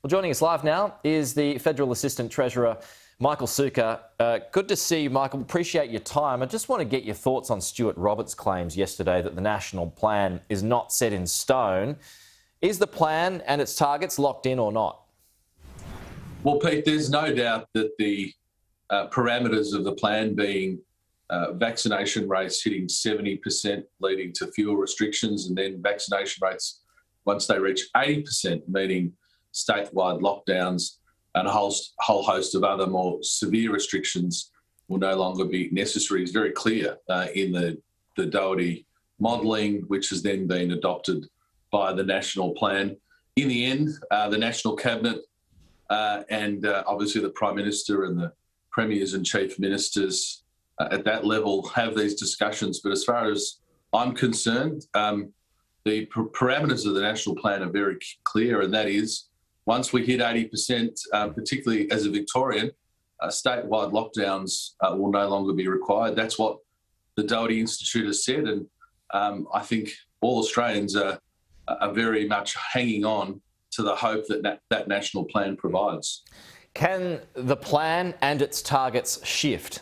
Well, joining us live now is the Federal Assistant Treasurer, Michael Sukkar. Good to see you, Michael. Appreciate your time. I just want to get your thoughts on Stuart Roberts' claims yesterday that the national plan is not set in stone. Is the plan and its targets locked in or not? Well, Pete, there's no doubt that the parameters of the plan being vaccination rates hitting 70%, leading to fewer restrictions, and then vaccination rates, once they reach 80%, meaning statewide lockdowns and a whole host of other more severe restrictions will no longer be necessary, is very clear in the Doherty modelling, which has then been adopted by the national plan. In the end, the National Cabinet and obviously the Prime Minister and the Premiers and Chief Ministers at that level have these discussions. But as far as I'm concerned, the parameters of the national plan are very clear, and that is once we hit 80%, particularly as a Victorian, statewide lockdowns will no longer be required. That's what the Doherty Institute has said, and I think all Australians are very much hanging on to the hope that that national plan provides. Can the plan and its targets shift?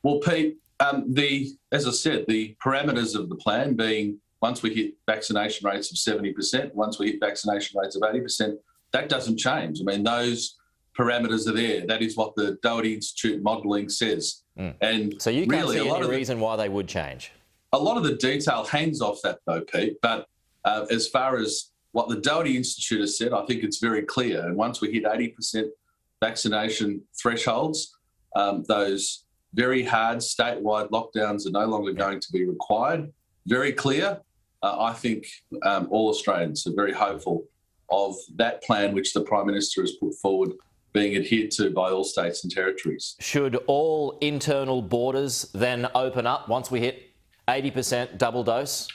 Well, Pete, as I said, the parameters of the plan being once we hit vaccination rates of 70%, once we hit vaccination rates of 80%, that doesn't change. I mean, those parameters are there. That is what the Doherty Institute modelling says. And so you can't really, see any reason why they would change? A lot of the detail hangs off that though, Pete. But as far as what the Doherty Institute has said, I think it's very clear. And once we hit 80% vaccination thresholds, those very hard statewide lockdowns are no longer going to be required. Very clear. I think all Australians are very hopeful of that plan which the Prime Minister has put forward being adhered to by all states and territories. Should all internal borders then open up once we hit 80% double dose?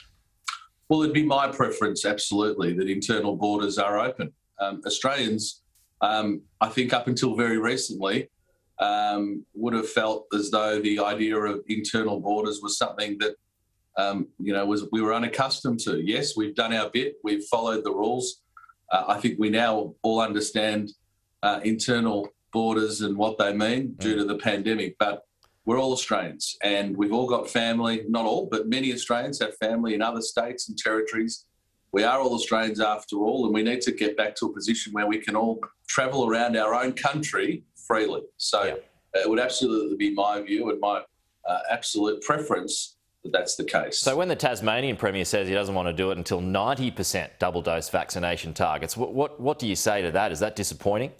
Well, it'd be my preference, absolutely, that internal borders are open. Australians, I think up until very recently, would have felt as though the idea of internal borders was something that we were unaccustomed to. Yes, we've done our bit. We've followed the rules. I think we now all understand internal borders and what they mean due to the pandemic. But we're all Australians and we've all got family, not all, but many Australians have family in other states and territories. We are all Australians after all, and we need to get back to a position where we can all travel around our own country freely. So it would absolutely be my view and my absolute preference that's the case. So when the Tasmanian Premier says he doesn't want to do it until 90% double dose vaccination targets, what do you say to that? Is that disappointing?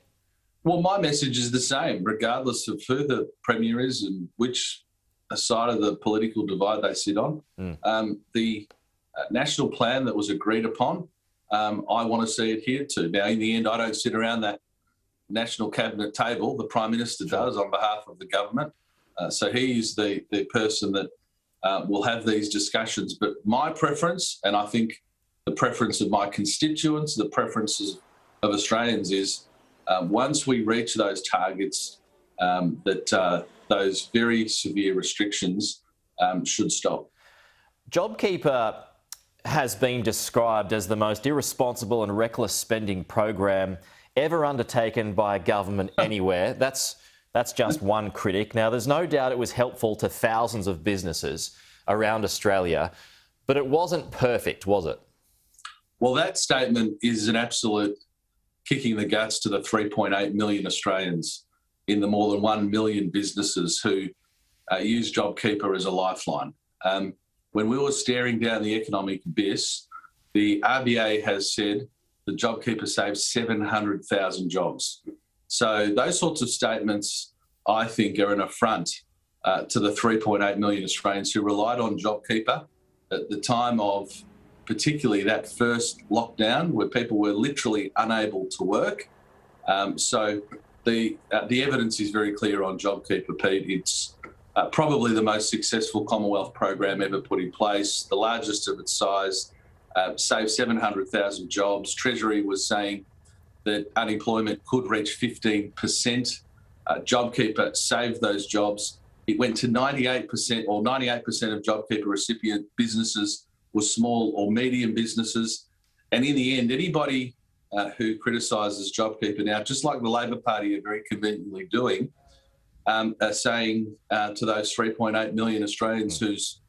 Well, my message is the same, regardless of who the Premier is and which side of the political divide they sit on. The national plan that was agreed upon, I want to see adhered to. Now, in the end, I don't sit around that National Cabinet table. The Prime Minister does on behalf of the government. So he is the person that we'll have these discussions. But my preference, and I think the preference of my constituents, the preferences of Australians is once we reach those targets, that those very severe restrictions should stop. JobKeeper has been described as the most irresponsible and reckless spending program ever undertaken by a government anywhere. That's just one critic. Now, there's no doubt it was helpful to thousands of businesses around Australia, but it wasn't perfect, was it? Well, that statement is an absolute kicking the guts to the 3.8 million Australians in the more than 1 million businesses who use JobKeeper as a lifeline. When we were staring down the economic abyss, the RBA has said the JobKeeper saved 700,000 jobs. So those sorts of statements, I think, are an affront to the 3.8 million Australians who relied on JobKeeper at the time of particularly that first lockdown where people were literally unable to work. So the evidence is very clear on JobKeeper, Pete. It's probably the most successful Commonwealth program ever put in place, the largest of its size, saved 700,000 jobs. Treasury was saying that unemployment could reach 15%. JobKeeper saved those jobs. It went to 98%, or 98% of JobKeeper recipient businesses were small or medium businesses. And in the end, anybody who criticises JobKeeper now, just like the Labor Party are very conveniently doing, are saying to those 3.8 million Australians whose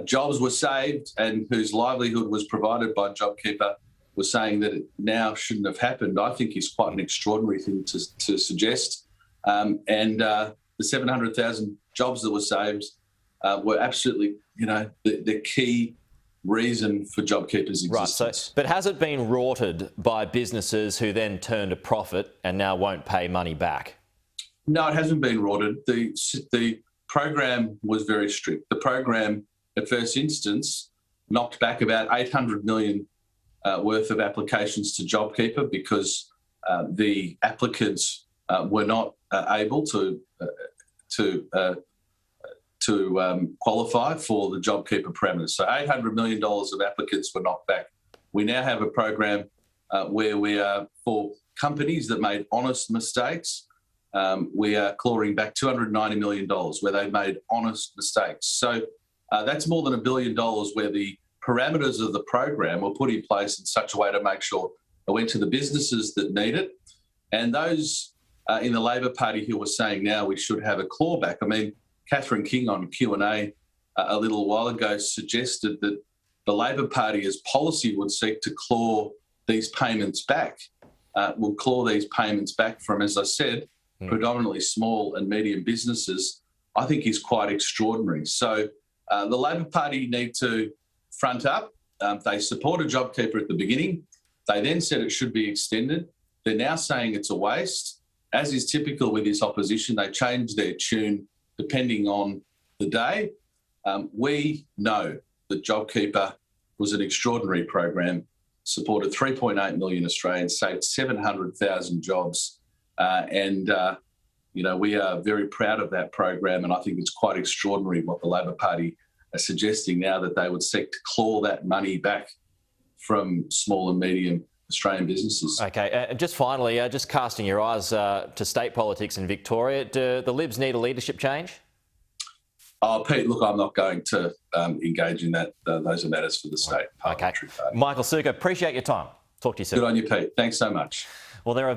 jobs were saved and whose livelihood was provided by JobKeeper, was saying that it now shouldn't have happened, I think is quite an extraordinary thing to suggest. The 700,000 jobs that were saved were absolutely, the key reason for JobKeeper's existence. Right. But has it been rorted by businesses who then turned a profit and now won't pay money back? No, it hasn't been rorted. The program was very strict. The program, at first instance, knocked back about 800 million worth of applications to JobKeeper because the applicants were not able to qualify for the JobKeeper parameters. So $800 million of applicants were knocked back. We now have a program where we are, for companies that made honest mistakes, we are clawing back $290 million where they made honest mistakes. So that's more than $1 billion where the parameters of the program were put in place in such a way to make sure it went to the businesses that need it. And those in the Labor Party who were saying now we should have a clawback. I mean, Catherine King on Q&A a little while ago suggested that the Labor Party as policy would seek to claw these payments back, from, as I said, predominantly small and medium businesses, I think is quite extraordinary. So the Labor Party need to front up. They supported JobKeeper at the beginning. They then said it should be extended. They're now saying it's a waste. As is typical with this opposition, they change their tune depending on the day. We know that JobKeeper was an extraordinary program, supported 3.8 million Australians, saved 700,000 jobs. We are very proud of that program, and I think it's quite extraordinary what the Labor Party are suggesting now, that they would seek to claw that money back from small and medium Australian businesses. Okay, just finally, just casting your eyes to state politics in Victoria, do the Libs need a leadership change? Oh, Pete, look, I'm not going to engage in that. Those are matters for the state parliamentary party. Michael Sukkar, appreciate your time. Talk to you soon. Good on you, Pete. Thanks so much. Well, there are